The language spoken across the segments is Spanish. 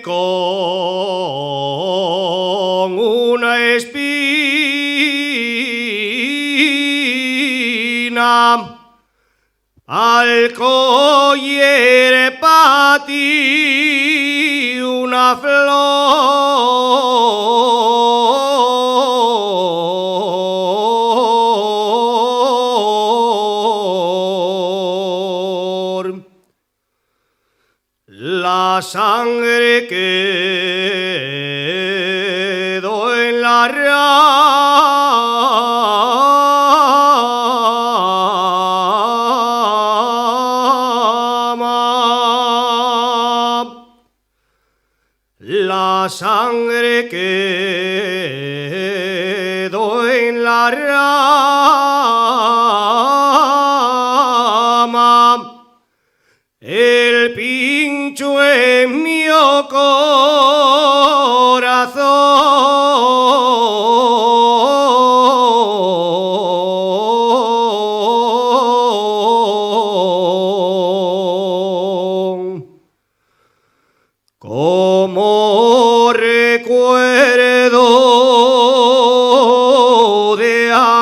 con una espina al coller pa' ti una flor. La sangre quedó en la rama. La sangre quedó en la rama. El pincho en mi corazón. Como recuerdo de amor,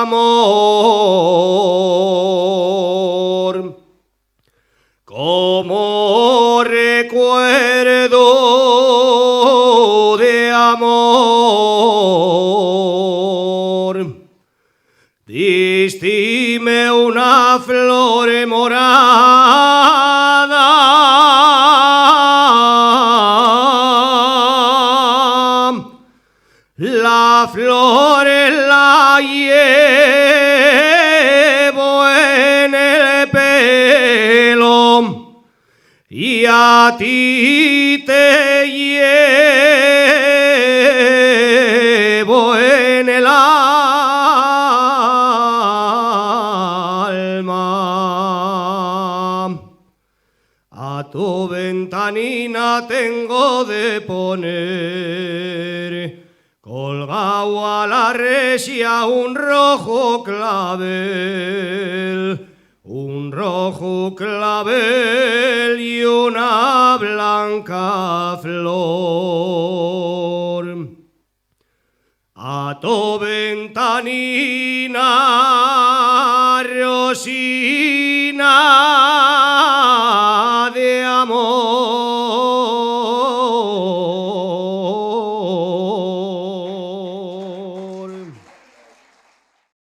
como recuerdo de amor, distime una flor morada, la flor la llevo en el pelo y a ti te llevo en el alma. A tu ventanina tengo de poner colgado a la resia un rojo clavel, un rojo clavel y una blanca flor. A tu ventanina